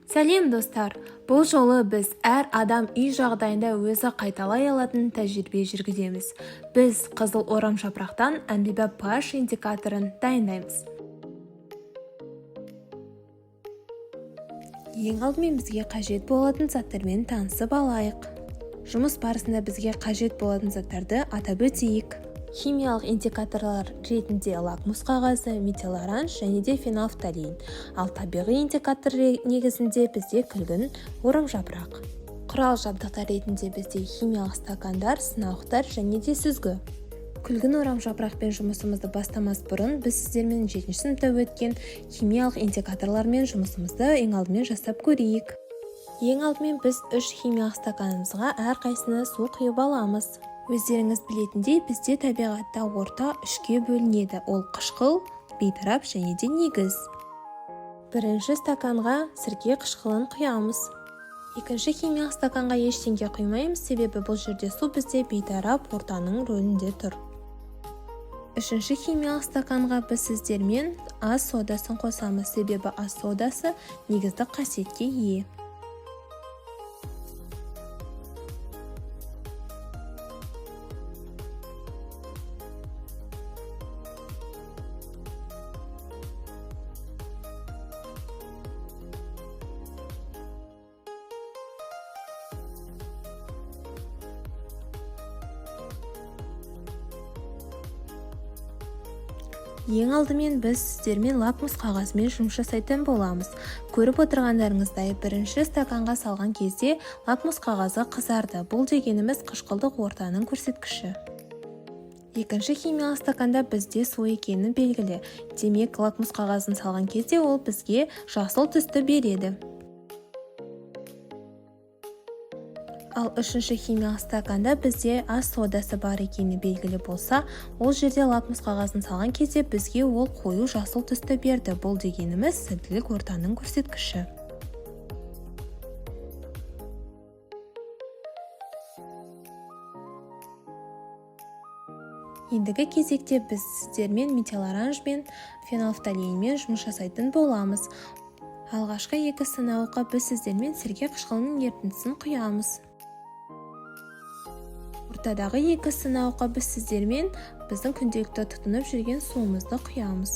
Сәлем достар! Бұл жолы біз әр адам үй жағдайында өзі қайталай алатын тәжірибе жүргіземіз. Біз қызыл орамжапырақтан әмбебап pH индикаторын дайындаймыз. Ең алдымен бізге қажет болатын заттармен танысып алайық. Жұмыс барысында бізге қажет болатын заттарды атап өтейік. Химиялық индикаторлар ретінде лакмус қағазы, метил оранж және де фенолфталин. Ал табиғи индикатор негізінде бізде күлгін орамжапырақ. Құрал жабдықтар ретінде бізде химиялық стакандар, сынауықтар және де сүзгі. Күлгін орамжапырақпен жұмысымызды бастамас бұрын біз сіздермен 7-ші сыныпта өткен химиялық индикаторлармен жұмысымызды ең алдымен жасап көрейік. Ең алдымен біз 3 химиялық стаканымызға әрқайсысына су құйып аламыз. Өздеріңіз білетіндей, бізде табиғатта орта 3-ке бөлінеді. Ол қышқыл, бейтарап және де негіз. Бірінші стаканға сірке қышқылын құямыз. Екінші химиялық стаканға ештеңе құймаймыз, себебі бұл жерде су бізде бейтарап ортаның рөлінде тұр. Үшінші химиялық стаканға біз сіздермен ас содасын қосамыз, себебі ас содасы негіздік қасиетке ие. Ең алдымен біз сіздермен лакмус қағазымен жұмыс жасайтын боламыз. Көріп отырғандарыңыздай, бірінші стаканға салған кезде лакмус қағазы қызарды. Бұл дегеніміз қышқылдық ортаның көрсеткіші. Екінші химиялық стаканда бізде су екені белгілі. Демек, лакмус қағазын салған кезде ол бізге жасыл түсті береді. Ал үшінші химиялық стаканда бізде ас содасы бар екені белгілі болса, ол жерде лакмус қағазын салған кезде бізге ол қою жасыл түсті берді. Бұл дегеніміз сілтілік ортаның көрсеткіші. Ендігі кезекте біз сіздермен метил оранж бен фенолфталинмен жұмыс жасайтын боламыз. Алғашқы 2 сынауыққа біз сіздермен сірке қышқылының ерітіндісін құямыз. Ортадағы 2 сынауыққа біз сіздермен біздің күнделікті тұтынып жүрген суымызды құямыз.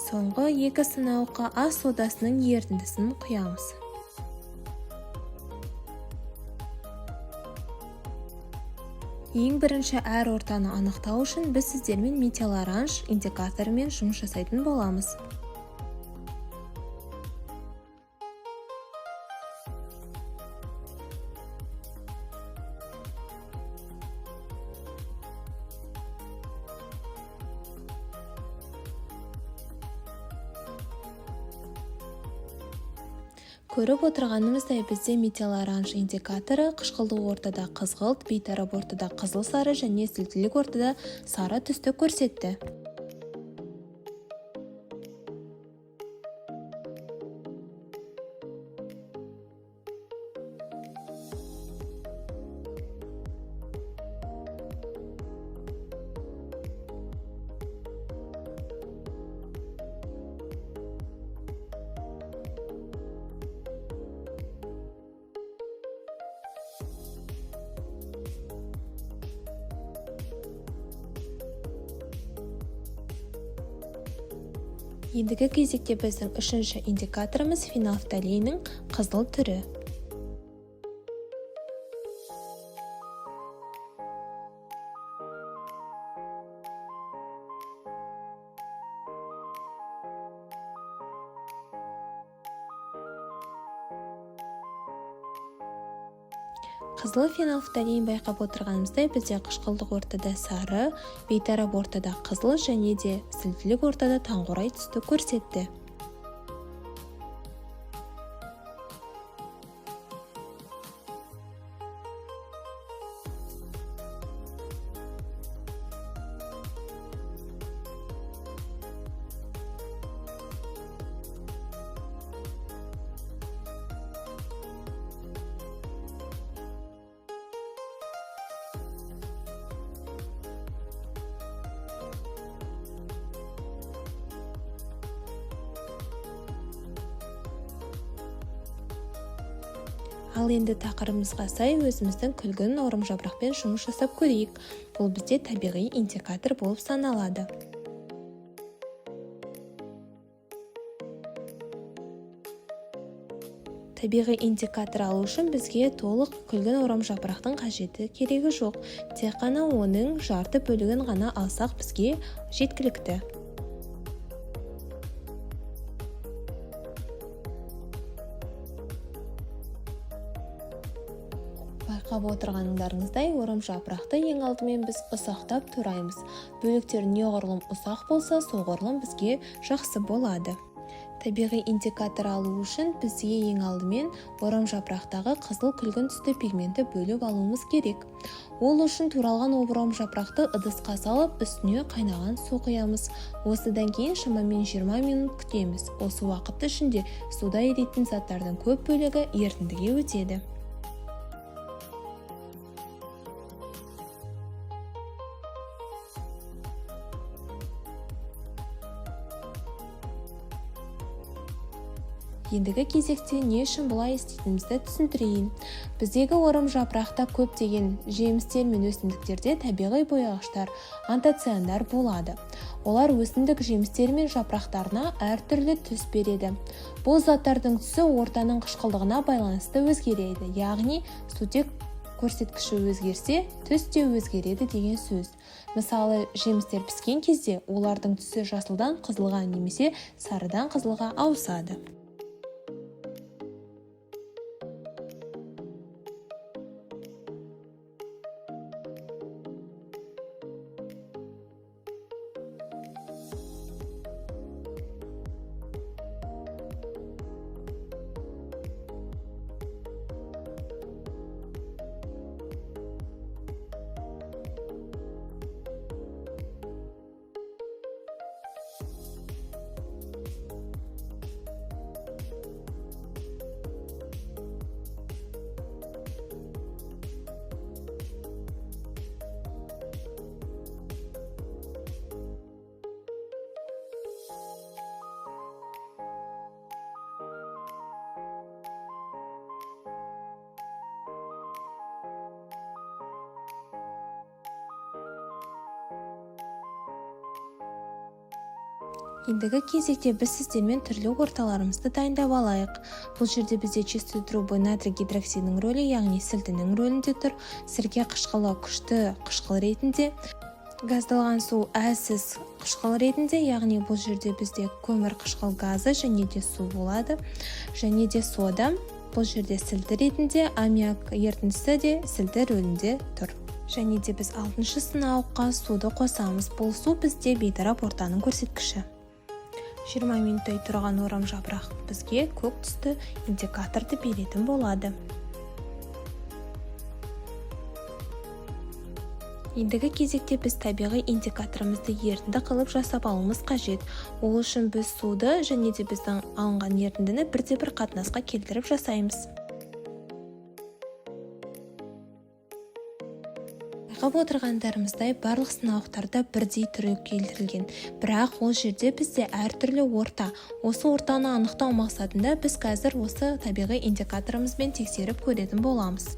Соңғы 2 сынауыққа ас содасының ерітіндісін құямыз. Ең бірінші әр ортаны анықтау үшін біз сіздермен метил оранж индикаторымен жұмыс жасайтын боламыз. Көріп отырғанымыздай бізде метил оранж индикаторы қышқылдық ортада қызғылт, бейтарап ортада қызыл сары және сілтілік ортада сары түсті көрсетті. Ендігі кезекте біздің 3-ші индикаторымыз фенолфталиннің қызыл түрі. Қызыл фенолфталин байқап отырғанымыздай бізде қышқылдық ортада сары, бейтарап ортада қызыл және де сілтілік ортада таңқурай түсті көрсетті. Ал енді тақырыбымызға сай өзіміздің күлгін орамжапырақпен жұмыс жасап көрейік. Бұл бізде табиғи индикатор болып саналады. Табиғи индикатор алу үшін бізге толық күлгін орамжапырақтың қажеті керегі жоқ. Тек қана оның жарты бөлігін ғана алсақ бізге жеткілікті. Байқап отырғандарыңыздай, орамжапырақты ең алдымен біз ұсақтап тураймыз. Бөліктер неғұрлым ұсақ болса, соғұрлым бізге жақсы болады. Табиғи индикатор алу үшін бізге ең алдымен орамжапырақтағы қызыл күлгін түсті пигментті бөліп алуымыз керек. Ол үшін туралған орамжапырақты ыдысқа салып, үстіне қайнаған су құямыз. Осыдан кейін шамамен 20 минут күтеміз. Осы уақыт ішінде суда еритін заттардың көп бөлігі ерітіндіге өтеді. Ендігі кезекте не үшін бұлай істейтінімізді түсіндірейін. Біздегі орамжапырақта көптеген жемістер мен өсімдіктерде табиғи бояғыштар, антоциандар болады. Олар өсімдік жемістері мен жапырақтарына әртүрлі түс береді. Бұл заттардың түсі ортаның қышқылдығына байланысты өзгереді, яғни сутек көрсеткіші өзгерсе, түс те өзгереді деген сөз. Мысалы, жемістер піскен кезде олардың түсі жасылдан қызылға немесе сарыдан қызылға ауысады. Ендігі кезекте біз сіздермен түрлі орталарымызды дайындап алайық. Бұл жерде бізде чистый трубы натрий гидроксидінің рөлі, яғни сілтінің рөлінде тұр. Сірке қышқылы күшті қышқыл ретінде, газдалған су әлсіз қышқыл ретінде, яғни бұл жерде бізде көмір қышқыл газы және де су болады. Және де сода бұл жерде сілті ретінде, аммиак ерітіндісі де сілті рөлінде тұр. Және де біз 6-шы сынауыққа суды қосамыз. Бұл су бізде бейтарап ортаның көрсеткіші. 20 минуттай тұрған орамжапырақ бізге көк түсті индикаторды беретін болады. Ендігі кезекте біз табиғи индикаторымызды ерітінді қылып жасап алуымыз қажет. Ол үшін біз суды және де біздің алынған ерітіндіні бірде-бір қатынасқа келтіріп жасаймыз. Байқап отырғандарымыздай барлық сынауықтарда бірдей түрі келтірілген. Бірақ ол жерде бізде әртүрлі орта. Осы ортаны анықтау мақсатында біз қазір осы табиғи индикаторымызбен тексеріп көретін боламыз.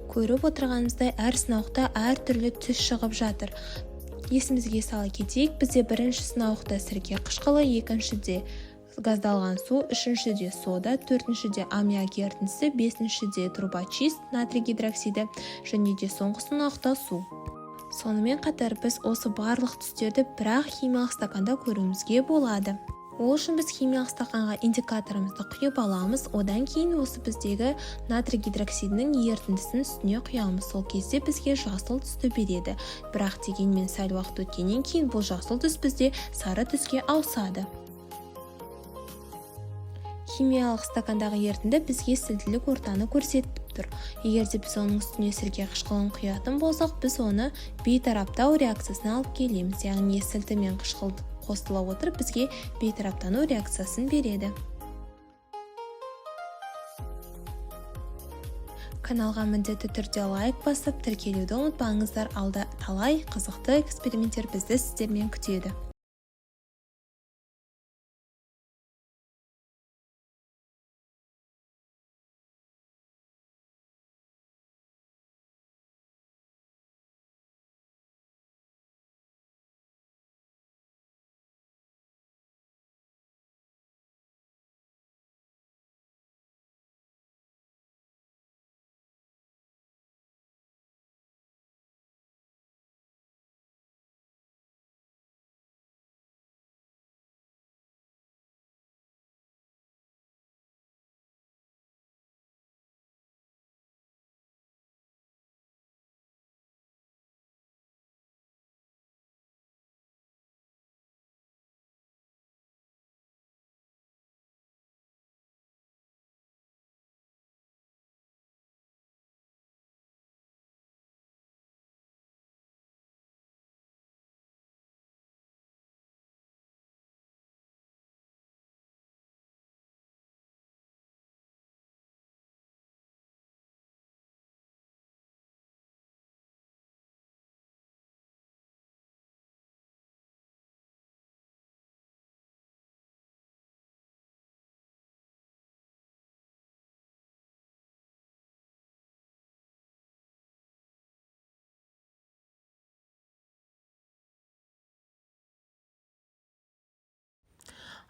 Көріп отырғанымыздай әр сынауықта әртүрлі түс шығып жатыр. Есімізге сала кетейік, бізде бірінші сынауықта сірке қышқылы, екіншіде газдалған су, үшіншіде сода, төртіншіде аммиак ерітіндісі, бесіншіде трубочист, натрий гидроксиді және де соңғы сынауықта су. Сонымен қатар біз осы барлық түстерді бірақ химиялық стаканда көруімізге болады. Ол үшін біз химиялық стақанға индикаторымызды құйып аламыз, одан кейін осы біздегі натрий гидроксидінің ерітіндісін үстіне құямыз. Сол кезде бізге жасыл түсті береді. Бірақ дегенмен сәл уақыт өткеннен кейін бұл жасыл түс бізде сары түске ауысады. Химиялық стакандағы ерітінді бізге сілтілік ортаны көрсетіп тұр. Егер де біз оның үстіне сірке қышқылын құятын болсақ, біз оны бейтараптау реакциясына алып келеміз. Яғни сілті мен қышқыл қосыла отырып бізге бейтараптану реакциясын береді. Каналға міндетті түрде лайк басып, тіркелуді ұмытпаңыздар. Алда талай қызықты эксперименттер бізді сіздермен күтеді.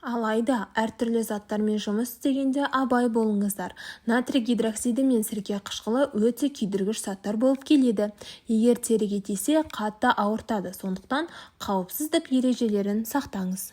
Алайда әртүрлі заттармен жұмыс істегенде абай болыңыздар. Натрий гидроксиді мен сірке қышқылы өте күйдіргіш заттар болып келеді. Егер теріге тисе, қатты ауыртады. Сондықтан қауіпсіздік ережелерін сақтаңыз.